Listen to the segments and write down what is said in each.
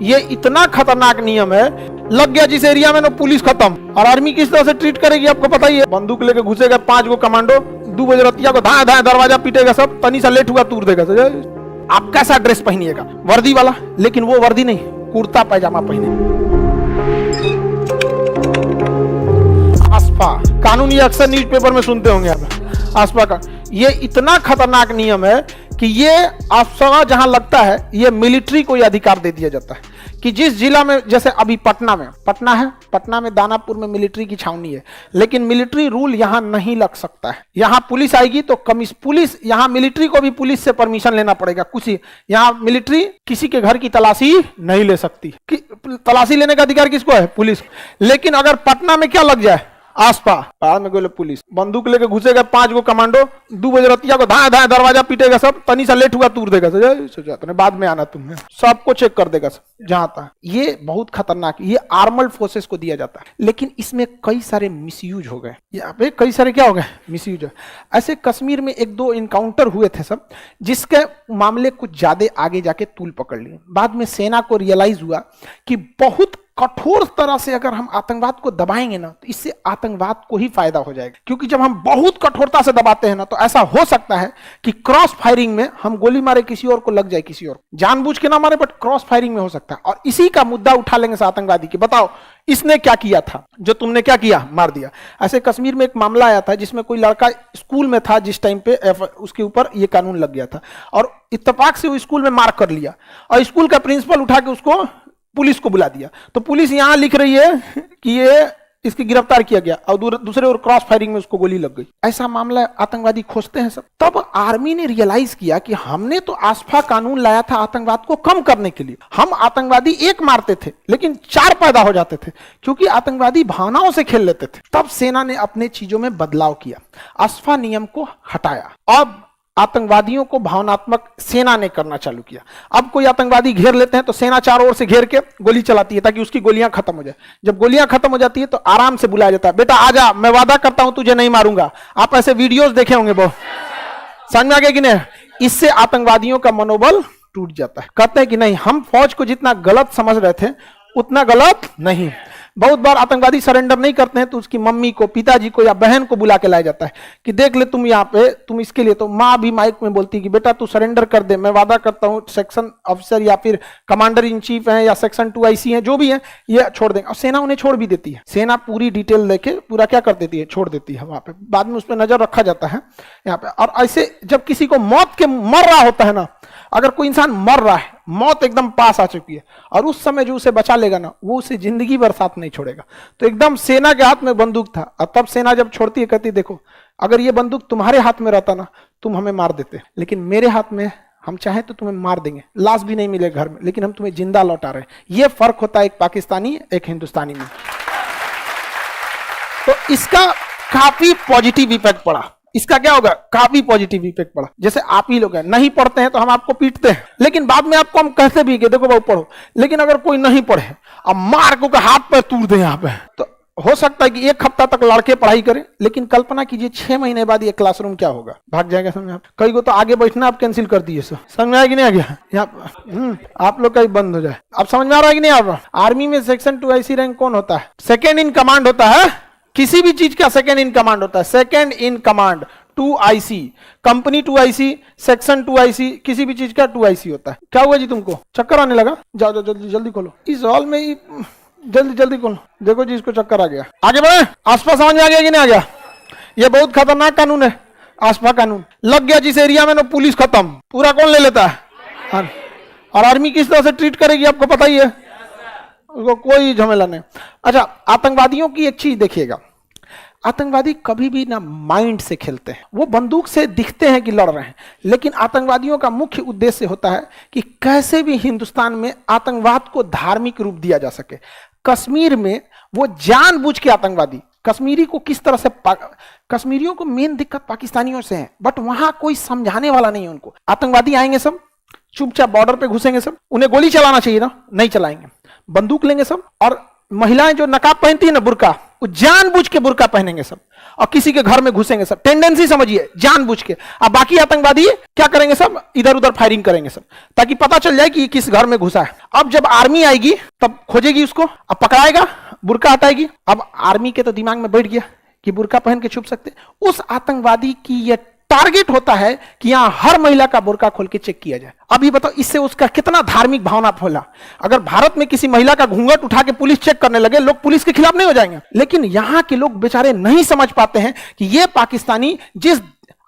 ये इतना खतरनाक नियम है, लग गया जिस एरिया में ना पुलिस खत्म। और आर्मी किस तरह से ट्रीट करेगी आपको पता ही है। बंदूक लेके घुसेगा 5 गो कमांडो, 2 बजे रतिया को धाए धाए दरवाजा पीटेगा, सब तनी सा लेट हुआ तूर देगा। आप कैसा ड्रेस पहनिएगा? वर्दी वाला, लेकिन वो वर्दी नहीं, कुर्ता पैजामा पहने। आसपा कानून ये अक्सर न्यूज़पेपर में सुनते होंगे आप, आसपा का ये इतना खतरनाक नियम है कि ये आसपा जहां लगता है ये मिलिट्री को यह अधिकार दे दिया जाता है कि जिस जिला में, जैसे अभी पटना है, पटना में दानापुर में मिलिट्री की छावनी है, लेकिन मिलिट्री रूल यहां नहीं लग सकता है। यहां पुलिस आएगी तो पुलिस, यहां मिलिट्री को भी पुलिस से परमिशन लेना पड़ेगा। कुछ यहां मिलिट्री किसी के घर की तलाशी नहीं ले सकती, तलाशी लेने का अधिकार किसको है? पुलिस। लेकिन अगर पटना में क्या लग जाए, आसपा पहाड़ में गोले पुलिस, बंदूक लेके घुसेगा 5 गो कमांडो, 2 बजे रतिया को धाए धाए दरवाजा पीटेगा, सब तनी सा लेट हुआ तूर देगा, सोचा बाद में आना तुमने, सबको चेक कर देगा सब जहां था। ये बहुत खतरनाक, ये आर्मर्ड फोर्सेस को दिया जाता है, लेकिन इसमें कई सारे मिसयूज हो गए। यहाँ पे कई सारे क्या हो गए? मिसयूज। ऐसे कश्मीर में 1-2 इनकाउंटर हुए थे सब, जिसके मामले कुछ ज्यादा आगे जाके तूल पकड़ लिए। बाद में सेना को रियलाइज हुआ कि बहुत कठोर तरह से अगर हम आतंकवाद को दबाएंगे ना, तो इससे आतंकवाद को ही फायदा हो जाएगा। क्योंकि जब हम बहुत कठोरता से दबाते हैं ना, तो ऐसा हो सकता है कि क्रॉस फायरिंग में हम गोली मारे किसी और को, लग जाए किसी और, जानबूझ के ना मारे बट क्रॉस फायरिंग में हो सकता है। और इसी का मुद्दा उठा लेंगे आतंकवादी की, बताओ इसने क्या किया था, जो तुमने क्या किया, मार दिया। ऐसे कश्मीर में एक मामला आया था जिसमें कोई लड़का स्कूल में था, जिस टाइम पे उसके ऊपर ये कानून लग गया था, और इत्तेफाक से वो स्कूल में मार कर लिया, और स्कूल का प्रिंसिपल उठा के उसको पुलिस को बुला दिया। तो पुलिस यहां लिख रही है कि ये इसकी गिरफ्तार किया गया, और दूसरे और क्रॉस फायरिंग में उसको गोली लग गई। ऐसा मामला आतंकवादी खोजते हैं सब। तब आर्मी ने रियलाइज किया कि हमने तो आसपा कानून लाया था आतंकवाद को कम करने के लिए। हम आतंकवादी 1 मारते थे लेकिन 4 पैदा हो जाते थे, क्योंकि आतंकवादी भावनाओं से खेल लेते थे। तब सेना ने अपने चीजों में बदलाव किया, आसपा नियम को हटाया। अब आतंकवादियों को भावनात्मक सेना ने करना चालू किया। अब कोई आतंकवादी घेर लेते हैं तो सेना चारों ओर से घेर के गोली चलाती है ताकि उसकी गोलियां खत्म हो जाए। जब गोलियां खत्म हो जाती है तो आराम से बुलाया जाता है, बेटा आजा, मैं वादा करता हूं तुझे नहीं मारूंगा। आप ऐसे वीडियोस देखे होंगे बहुत, समझ में आ गया कि नहीं? इससे आतंकवादियों का मनोबल टूट जाता है। कहते हैं कि नहीं, हम फौज को जितना गलत समझ रहे थे उतना गलत नहीं। बहुत बार आतंकवादी सरेंडर नहीं करते हैं तो उसकी मम्मी को, पिताजी को या बहन को बुला के लाया जाता है कि देख ले तुम यहाँ पे, तुम इसके लिए। तो माँ भी माइक में बोलती है कि बेटा तू सरेंडर कर दे, मैं वादा करता हूँ सेक्शन अफसर या फिर कमांडर इन चीफ हैं या सेक्शन 2 IC हैं, जो भी है, ये छोड़ देंगे। और सेना उन्हें छोड़ भी देती है। सेना पूरी डिटेल लेके पूरा क्या कर देती है, छोड़ देती है वहां पे। बाद में उस पर नजर रखा जाता है यहाँ पे। और ऐसे जब किसी को मौत के मर रहा होता है ना, अगर कोई इंसान मर रहा है, मौत एकदम पास आ चुकी है, और उस समय जो उसे बचा लेगा ना, वो उसे जिंदगी भर साथ नहीं छोड़ेगा। तो एकदम सेना के हाथ में बंदूक था, और तब सेना जब छोड़ती है कहती देखो अगर ये बंदूक तुम्हारे हाथ में रहता ना, तुम हमें मार देते, लेकिन मेरे हाथ में, हम चाहे तो तुम्हें मार देंगे, लाश भी नहीं मिलेगा घर में, लेकिन हम तुम्हें जिंदा लौटा रहे हैं। ये फर्क होता है एक पाकिस्तानी एक हिंदुस्तानी में। तो इसका काफी पॉजिटिव इफेक्ट पड़ा। इसका क्या होगा? काफी पॉजिटिव इफेक्ट पड़ा। जैसे आप ही लोग हैं, नहीं पढ़ते हैं तो हम आपको पीटते हैं, लेकिन बाद में आपको हम कहते भी कि देखो बाबू पढ़ो। लेकिन अगर कोई नहीं पढ़े, अब मार को हाथ पर तूड़ दे यहाँ पे, तो हो सकता है कि 1 हफ्ता तक लड़के पढ़ाई करें, लेकिन कल्पना कीजिए 6 महीने बाद ये क्लासरूम क्या होगा, भाग जाएगा। समझ आप? कई को तो आगे बैठना आप कैंसिल कर दिए। समझ में आया कि नहीं आ गया? यहाँ आप लोग का ही बंद हो जाए। अब समझ में आ रहा है कि नहीं आप? आर्मी में सेक्शन 2 IC रैंक कौन होता है? सेकेंड इन कमांड होता है। किसी भी चीज का सेकेंड इन कमांड होता है, second in command 2 IC, company 2 IC, section 2 IC, किसी भी चीज का 2 IC होता है। क्या हुआ जी तुमको? चक्कर आने लगा? जाओ जाओ जल्दी जल्दी खोलो, इस हॉल में ही जल्दी जल्दी खोलो। देखो जी इसको चक्कर आ गया। आगे बढ़े। आसपास समझ में आ गया कि नहीं आ गया? ये बहुत खतरनाक कानून है आसपा कानून। लग गया जिस एरिया में ना पुलिस खत्म, पूरा कौन ले लेता है? और आर्मी किस तरह से ट्रीट करेगी आपको पता ही है, उसको कोई झमेला नहीं। अच्छा, आतंकवादियों की एक चीज देखिएगा, आतंकवादी कभी भी ना माइंड से खेलते हैं। वो बंदूक से दिखते हैं कि लड़ रहे हैं, लेकिन आतंकवादियों का मुख्य उद्देश्य होता है कि कैसे भी हिंदुस्तान में आतंकवाद को धार्मिक रूप दिया जा सके। कश्मीर में वो जानबूझ के आतंकवादी कश्मीरी को किस तरह से, कश्मीरियों को मेन दिक्कत पाकिस्तानियों से है, बट वहां कोई समझाने वाला नहीं है उनको। आतंकवादी आएंगे सब, चुपचाप बॉर्डर पे घुसेंगे सब, उन्हें गोली चलाना चाहिए ना, नहीं चलाएंगे, बंदूक लेंगे सब, और महिलाएं जो नकाब पहनती है ना, बुर्का, वो जानबूझ के बुर्का पहनेंगे सब, और किसी के घर में घुसेंगे सब, टेंडेंसी समझिए, जानबूझ के। अब बाकी आतंकवादी क्या करेंगे, सब इधर उधर फायरिंग करेंगे सब, ताकि पता चल जाए कि ये किस घर में घुसा है। अब जब आर्मी आएगी तब खोजेगी उसको, अब पकड़ाएगा, बुर्का हटाएगी। अब आर्मी के तो दिमाग में बैठ गया कि बुर्का पहन के छुप सकते, उस आतंकवादी की यह टारगेट होता है कि यहां हर महिला का बुर्का खोल के चेक किया जाए। अभी बताओ इससे उसका कितना धार्मिक भावना फैला। अगर भारत में किसी महिला का घूंघट उठा के पुलिस चेक करने लगे, लोग पुलिस के खिलाफ नहीं हो जाएंगे। लेकिन यहां के लोग बेचारे नहीं समझ पाते हैं कि यह पाकिस्तानी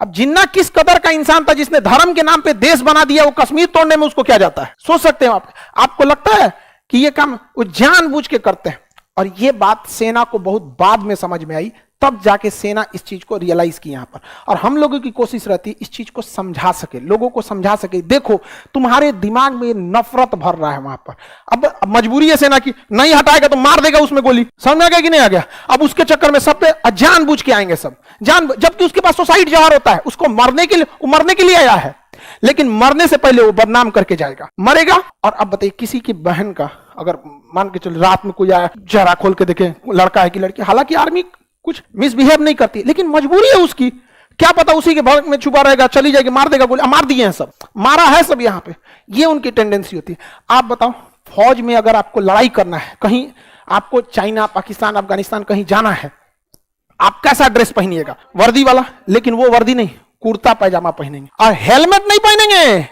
अब जिन्ना किस कदर का इंसान था, जिसने धर्म के नाम पे देश बना दिया, वो कश्मीर तोड़ने में उसको क्या जाता है। सोच सकते हैं आपको लगता है कि यह काम वो जानबूझ के करते हैं। और यह बात सेना को बहुत बाद में समझ में आई, तब जाके सेना इस चीज को रियलाइज की यहां पर। और हम लोगों की कोशिश रहती है इस चीज को समझा सके, लोगों को समझा सके, देखो तुम्हारे दिमाग में नफरत भर रहा है वहां पर। अब मजबूरी है सेना की, नहीं हटाएगा तो मार देगा उसमें गोली, समझ में आ गया कि नहीं आ गया। अब उसके चक्कर में सब पे जानबूझ के आएंगे सब, जबकि उसके पास सुसाइड जवार होता है, उसको मरने के लिए आया है, लेकिन मरने से पहले वो बदनाम करके जाएगा, मरेगा। और अब बताइए किसी की बहन का अगर मान के चलो रात में कोई आया, चेहरा खोल के देखे लड़का है कि लड़की, हालांकि आर्मी कुछ मिसबिहेव नहीं करती, लेकिन मजबूरी है उसकी, क्या पता उसी के भड़क में छुपा रहेगा, चली जाएगी, मार देगा गोली, मार दिए हैं सब, मारा है सब यहां पे। ये उनकी टेंडेंसी होती है। आप बताओ फौज में अगर आपको लड़ाई करना है, कहीं आपको चाइना, पाकिस्तान, अफगानिस्तान कहीं जाना है, आप कैसा ड्रेस पहनिएगा, वर्दी वाला, लेकिन वो वर्दी नहीं, कुर्ता पैजामा पहनेंगे और हेलमेट नहीं पहनेंगे,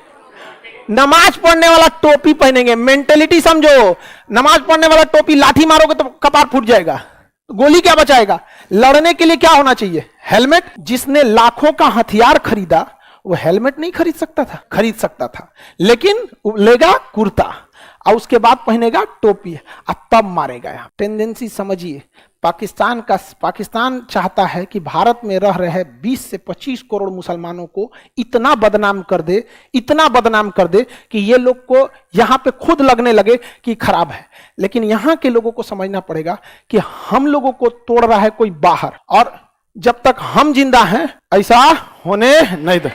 नमाज पढ़ने वाला टोपी पहनेंगे। मेंटेलिटी समझो, नमाज पढ़ने वाला टोपी, लाठी मारोगे तो कपार फूट जाएगा, गोली क्या बचाएगा। लड़ने के लिए क्या होना चाहिए, हेलमेट। जिसने लाखों का हथियार खरीदा वो हेलमेट नहीं खरीद सकता था, लेकिन लेगा कुर्ता और उसके बाद पहनेगा टोपी और तब मारेगा। यहां टेंडेंसी समझिए, पाकिस्तान चाहता है कि भारत में रह रहे 20 से 25 करोड़ मुसलमानों को इतना बदनाम कर दे कि ये लोग को यहां पे खुद लगने लगे कि खराब है। लेकिन यहां के लोगों को समझना पड़ेगा कि हम लोगों को तोड़ रहा है कोई बाहर, और जब तक हम जिंदा हैं ऐसा होने नहीं दे।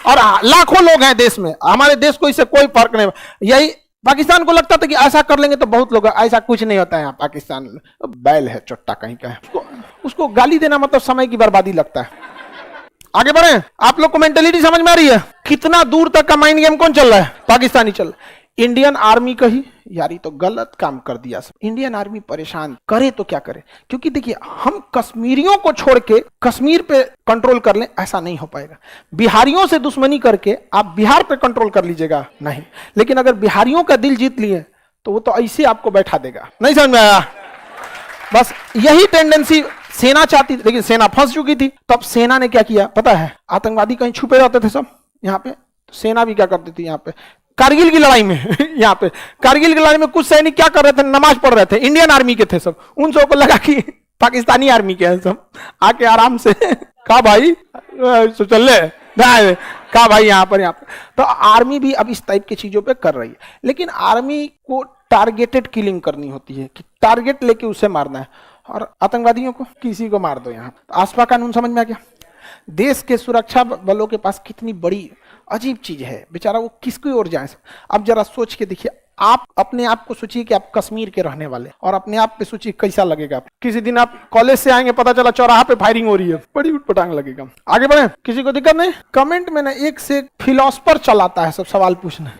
और लाखों लोग हैं देश में, हमारे देश को इससे कोई फर्क नहीं। यही पाकिस्तान को लगता था कि ऐसा कर लेंगे तो बहुत लोग, ऐसा कुछ नहीं होता है यहाँ पाकिस्तान बैल है, चोट्टा कहीं का है, उसको गाली देना मतलब समय की बर्बादी लगता है। आगे बढ़े, आप लोग को मेंटेलिटी समझ में आ रही है। कितना दूर तक का माइंड गेम कौन चल रहा है, पाकिस्तानी चल रहा है। इंडियन आर्मी का ही यार, तो गलत काम कर दिया सब। इंडियन आर्मी परेशान करे तो क्या करे, क्योंकि देखिए हम कश्मीरियों को छोड़ के कश्मीर पे कंट्रोल कर लें ऐसा नहीं हो पाएगा। बिहारियों से दुश्मनी करके आप बिहार पे कंट्रोल कर लीजिएगा, नहीं। लेकिन अगर बिहारियों का दिल जीत लिए तो वो तो ऐसे आपको बैठा देगा। नहीं समझ में आया। बस यही टेंडेंसी सेना चाहती थी, लेकिन सेना फंस चुकी थी। तो अब सेना ने क्या किया पता है, आतंकवादी कहीं छुपे रहते थे सब यहाँ पे, तो सेना भी क्या करती थी यहाँ पे कारगिल की लड़ाई में यहाँ पे कारगिल की लड़ाई में कुछ सैनिक क्या कर रहे थे, नमाज पढ़ रहे थे, इंडियन आर्मी के थे सब। उन सबको लगा कि पाकिस्तानी आर्मी के हैं सब, आके आराम से कहा भाई चल ले, कहा भाई यहाँ पर। तो आर्मी भी अब इस टाइप की चीजों पे कर रही है। लेकिन आर्मी को टारगेटेड किलिंग करनी होती है कि टारगेट लेके उसे मारना है, और आतंकवादियों को किसी को मार दो। यहाँ आसपा कानून समझ में आ गया। देश के सुरक्षा बलों के पास कितनी बड़ी अजीब चीज है, बेचारा वो किसकी ओर जाए। अब जरा सोच के देखिए, आप अपने आप को सोचिए कि आप कश्मीर के रहने वाले, और अपने आप पे सोचिए कैसा लगेगा। किसी दिन आप कॉलेज से आएंगे, पता चला चौराहा पे फायरिंग हो रही है, बड़ी उटपटांग लगेगा। आगे बढ़े, किसी को दिक्कत नहीं। कमेंट में ना एक से एक फिलोसफर चलाता है सब सवाल पूछने।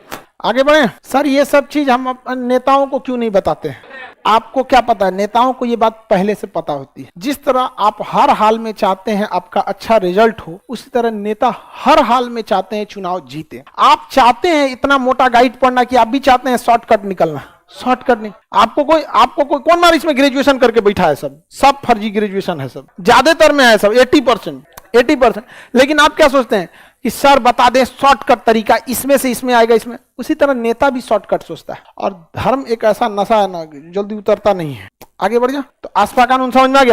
आगे बढ़े। सर ये सब चीज हम नेताओं को क्यों नहीं बताते हैं? आपको क्या पता है, नेताओं को ये बात पहले से पता होती है। जिस तरह आप हर हाल में चाहते हैं आपका अच्छा रिजल्ट हो, उसी तरह नेता हर हाल में चाहते हैं चुनाव जीते। आप चाहते हैं इतना मोटा गाइड पढ़ना कि आप भी चाहते हैं शॉर्टकट निकलना। शॉर्टकट नहीं, आपको कोई कौन मार इसमें ग्रेजुएशन करके बैठा है, सब फर्जी ग्रेजुएशन है, सब ज्यादातर में है, सब 80%। लेकिन आप क्या सोचते हैं कि सर बता दें शॉर्टकट तरीका, इसमें से इसमें आएगा, इसमें। उसी तरह नेता भी शॉर्टकट सोचता है। और धर्म एक ऐसा नशा है ना, जल्दी उतरता नहीं है। आगे बढ़ जा। तो आसपा कानून समझ में आ गया।